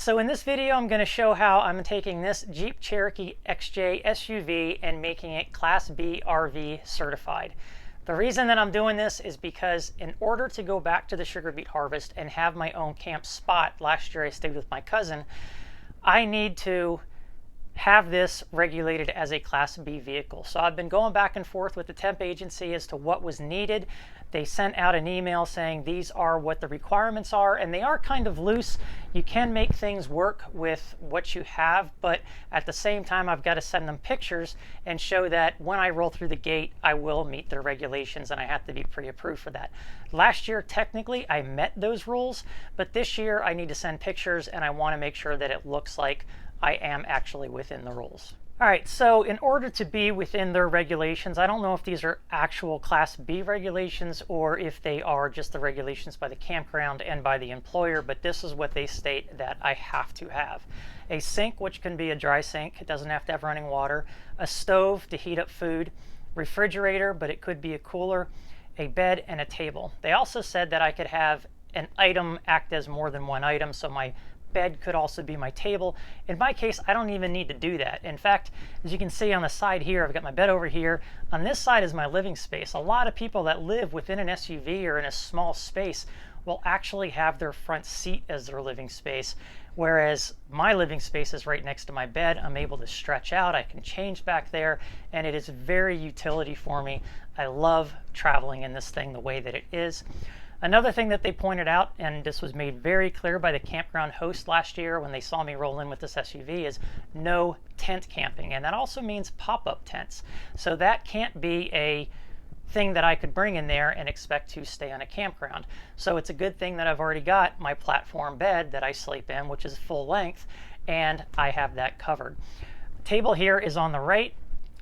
So in this video, I'm going to show how I'm taking this Jeep Cherokee XJ SUV and making it Class B RV certified. The reason that I'm doing this is because in order to go back to the sugar beet harvest and have my own camp spot, last year I stayed with my cousin, I need to have this regulated as a Class B vehicle. So I've been going back and forth with the temp agency as to what was needed. They sent out an email saying these are what the requirements are, and they are kind of loose. You can make things work with what you have, but at the same time, I've got to send them pictures and show that when I roll through the gate, I will meet their regulations, and I have to be pre-approved for that. Last year, technically, I met those rules, but this year I need to send pictures, and I want to make sure that it looks like I am actually within the rules. All right, so in order to be within their regulations, I don't know if these are actual Class B regulations or if they are just the regulations by the campground and by the employer, but this is what they state that I have to have. A sink, which can be a dry sink, it doesn't have to have running water, a stove to heat up food, refrigerator, but it could be a cooler, a bed, and a table. They also said that I could have an item act as more than one item, so my bed could also be my table. In my case, I don't even need to do that. In fact, as you can see on the side here, I've got my bed over here. On this side is my living space. A lot of people that live within an SUV or in a small space will actually have their front seat as their living space, whereas my living space is right next to my bed. I'm able to stretch out, I can change back there, and it is very utility for me. I love traveling in this thing the way that it is. Another thing that they pointed out, and this was made very clear by the campground host last year when they saw me roll in with this SUV, is no tent camping. And that also means pop-up tents. So that can't be a thing that I could bring in there and expect to stay on a campground. So it's a good thing that I've already got my platform bed that I sleep in, which is full length, and I have that covered. The table here is on the right,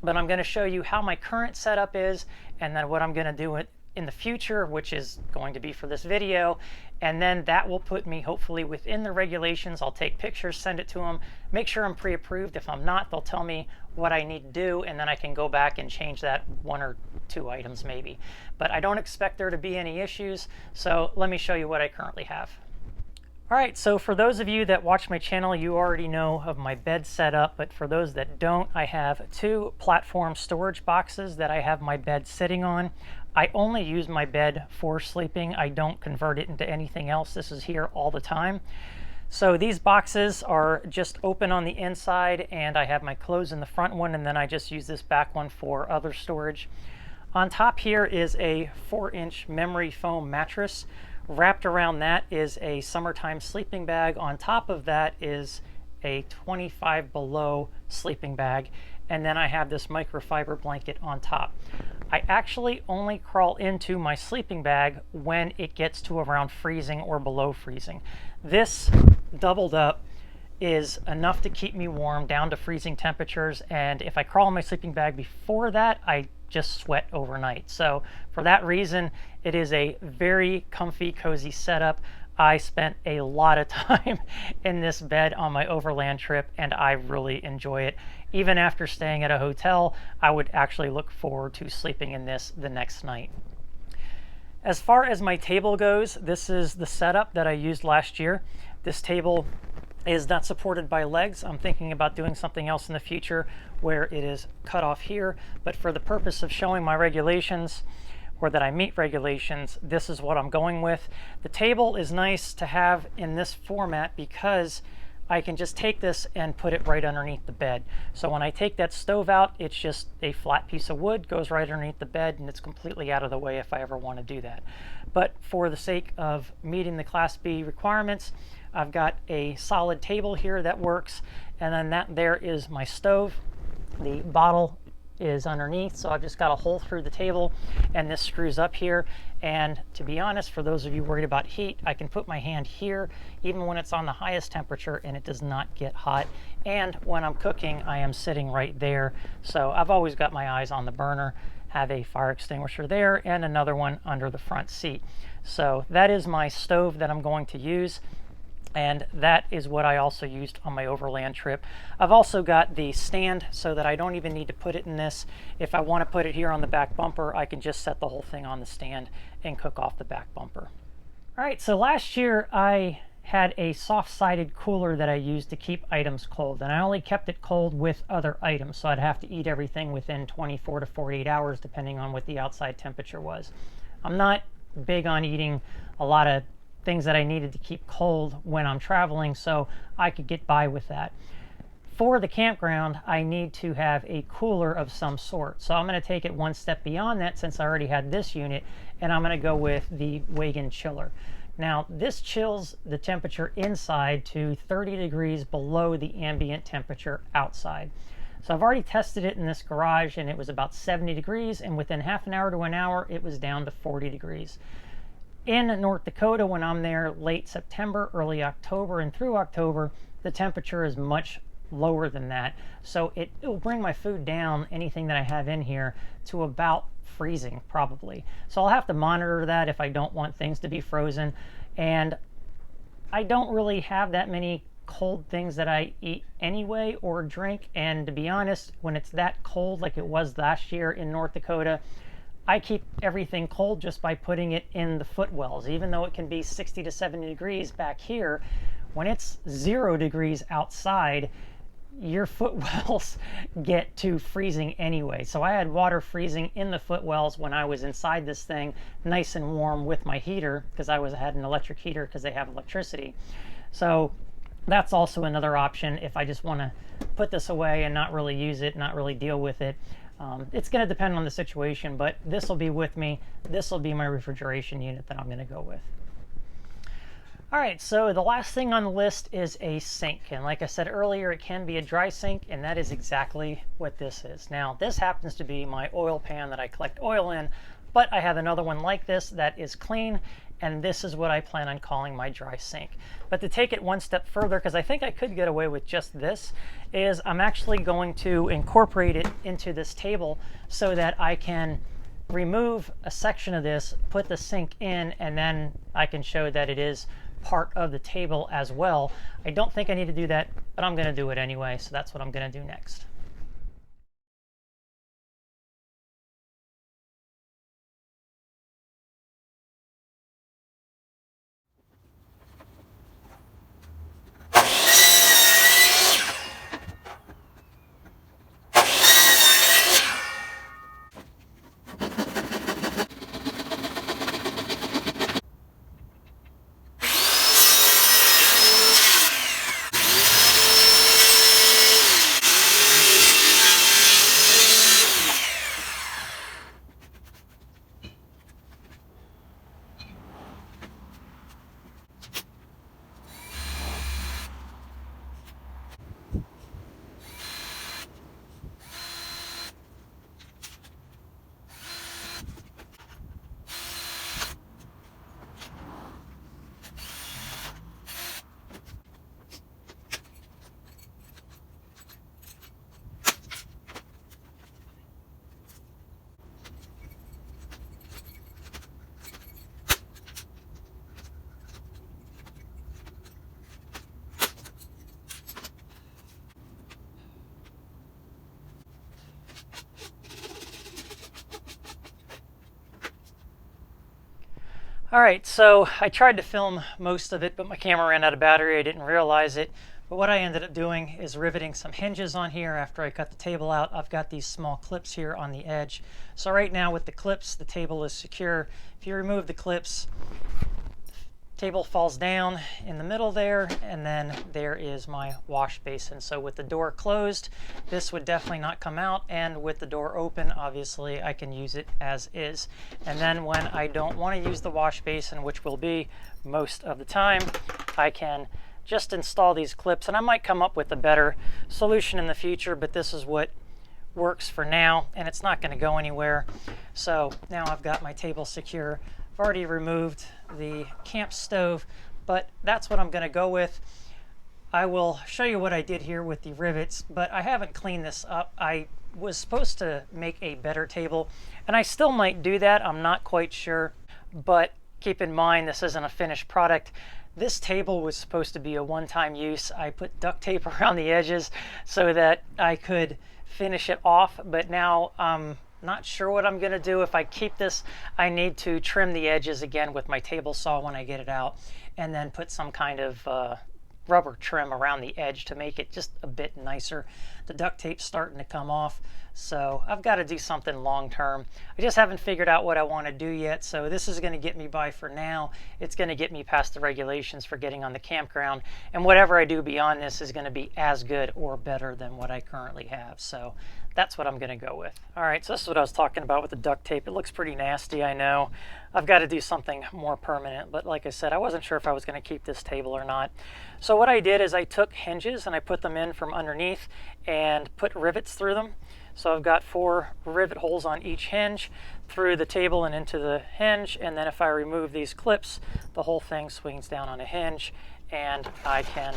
but I'm going to show you how my current setup is and then what I'm going to do in the future, which is going to be for this video, and then that will put me hopefully within the regulations. I'll take pictures, send it to them, make sure I'm pre-approved. If I'm not, they'll tell me what I need to do, and then I can go back and change that one or two items maybe. But I don't expect there to be any issues, so let me show you what I currently have. All right, so for those of you that watch my channel, you already know of my bed setup, but for those that don't, I have two platform storage boxes that I have my bed sitting on. I only use my bed for sleeping. I don't convert it into anything else. This is here all the time. So these boxes are just open on the inside, and I have my clothes in the front one, and then I just use this back one for other storage. On top here is a 4-inch memory foam mattress. Wrapped around that is a summertime sleeping bag. On top of that is a 25 below sleeping bag. And then I have this microfiber blanket on top. I actually only crawl into my sleeping bag when it gets to around freezing or below freezing. This doubled up is enough to keep me warm down to freezing temperatures. And if I crawl in my sleeping bag before that, I just sweat overnight. So for that reason, it is a very comfy, cozy setup. I spent a lot of time in this bed on my overland trip, and I really enjoy it. Even after staying at a hotel, I would actually look forward to sleeping in this the next night. As far as my table goes, this is the setup that I used last year. This table is not supported by legs. I'm thinking about doing something else in the future where it is cut off here, but for the purpose of showing my regulations, or that I meet regulations, this is what I'm going with. The table is nice to have in this format because I can just take this and put it right underneath the bed. So when I take that stove out, it's just a flat piece of wood, goes right underneath the bed, and it's completely out of the way if I ever want to do that. But for the sake of meeting the Class B requirements, I've got a solid table here that works, and then that there is my stove. The bottle is underneath, so I've just got a hole through the table, and this screws up here. And to be honest, for those of you worried about heat, I can put my hand here even when it's on the highest temperature and it does not get hot. And when I'm cooking, I am sitting right there, so I've always got my eyes on the burner. Have a fire extinguisher there and another one under the front seat. So that is my stove that I'm going to use. And that is what I also used on my overland trip. I've also got the stand so that I don't even need to put it in this. If I want to put it here on the back bumper, I can just set the whole thing on the stand and cook off the back bumper. All right, so last year I had a soft-sided cooler that I used to keep items cold, and I only kept it cold with other items, so I'd have to eat everything within 24 to 48 hours depending on what the outside temperature was. I'm not big on eating a lot of things that I needed to keep cold when I'm traveling, so I could get by with that. For the campground, I need to have a cooler of some sort, so I'm going to take it one step beyond that since I already had this unit, and I'm going to go with the Wagon chiller. Now, this chills the temperature inside to 30 degrees below the ambient temperature outside. So I've already tested it in this garage, and it was about 70 degrees, and within half an hour to an hour, it was down to 40 degrees. In North Dakota, when I'm there late September, early October, and through October, the temperature is much lower than that. So it will bring my food down, anything that I have in here, to about freezing probably. So I'll have to monitor that if I don't want things to be frozen. And I don't really have that many cold things that I eat anyway or drink. And to be honest, when it's that cold like it was last year in North Dakota, I keep everything cold just by putting it in the footwells. Even though it can be 60 to 70 degrees back here, when it's 0 degrees outside, your footwells get to freezing anyway. So I had water freezing in the footwells when I was inside this thing, nice and warm with my heater, because I had an electric heater because they have electricity. So that's also another option if I just want to put this away and not really use it, not really deal with it. It's going to depend on the situation, but this will be with me. This will be my refrigeration unit that I'm going to go with. All right, so the last thing on the list is a sink. And like I said earlier, it can be a dry sink, and that is exactly what this is. Now, this happens to be my oil pan that I collect oil in, but I have another one like this that is clean, and this is what I plan on calling my dry sink. But to take it one step further, because I think I could get away with just this, is I'm actually going to incorporate it into this table so that I can remove a section of this, put the sink in, and then I can show that it is part of the table as well. I don't think I need to do that, but I'm going to do it anyway, so that's what I'm going to do next. All right, so I tried to film most of it, but my camera ran out of battery. I didn't realize it. But what I ended up doing is riveting some hinges on here after I cut the table out. I've got these small clips here on the edge. So right now with the clips, the table is secure. If you remove the clips, the table falls down in the middle there, and then there is my wash basin. So with the door closed, this would definitely not come out, and with the door open, obviously I can use it as is. And then when I don't want to use the wash basin, which will be most of the time, I can just install these clips, and I might come up with a better solution in the future, but this is what works for now, and it's not going to go anywhere. So now I've got my table secure. I've already removed the camp stove, but that's what I'm going to go with. I will show you what I did here with the rivets, but I haven't cleaned this up. I was supposed to make a better table, and I still might do that. I'm not quite sure, but keep in mind this isn't a finished product. This table was supposed to be a one-time use. I put duct tape around the edges so that I could finish it off, but now I'm not sure what I'm going to do. If I keep this, I need to trim the edges again with my table saw when I get it out. and then put some kind of rubber trim around the edge to make it just a bit nicer. The duct tape's starting to come off, so I've got to do something long term. I just haven't figured out what I want to do yet, so this is going to get me by for now. It's going to get me past the regulations for getting on the campground, and whatever I do beyond this is going to be as good or better than what I currently have. So that's what I'm going to go with. All right, so this is what I was talking about with the duct tape. It looks pretty nasty, I know. I've got to do something more permanent, but like I said, I wasn't sure if I was going to keep this table or not. So what I did is I took hinges and I put them in from underneath and put rivets through them. So I've got 4 rivet holes on each hinge through the table and into the hinge, and then if I remove these clips, the whole thing swings down on a hinge and I can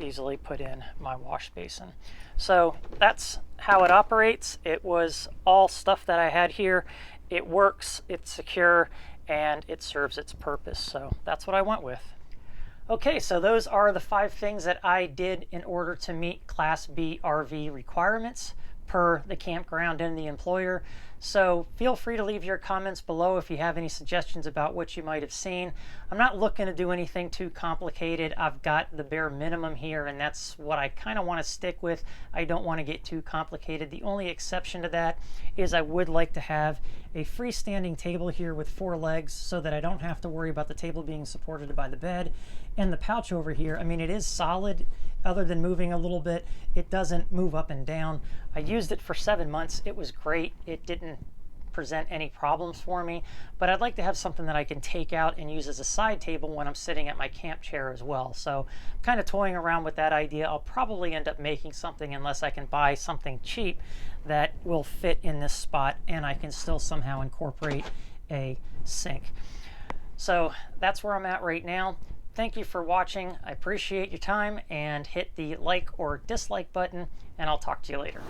easily put in my wash basin. So that's how it operates. It was all stuff that I had here. It works, it's secure, and it serves its purpose. So that's what I went with. Okay, so those are the 5 things that I did in order to meet Class B RV requirements per the campground and the employer. So feel free to leave your comments below if you have any suggestions about what you might have seen. I'm not looking to do anything too complicated. I've got the bare minimum here, and that's what I kind of want to stick with. I don't want to get too complicated. The only exception to that is I would like to have a freestanding table here with 4 legs so that I don't have to worry about the table being supported by the bed. And the pouch over here, I mean, it is solid. Other than moving a little bit, it doesn't move up and down. I used it for 7 months. It was great. It didn't present any problems for me, but I'd like to have something that I can take out and use as a side table when I'm sitting at my camp chair as well. So I'm kind of toying around with that idea. I'll probably end up making something unless I can buy something cheap that will fit in this spot and I can still somehow incorporate a sink. So that's where I'm at right now. Thank you for watching. I appreciate your time, and hit the like or dislike button, and I'll talk to you later.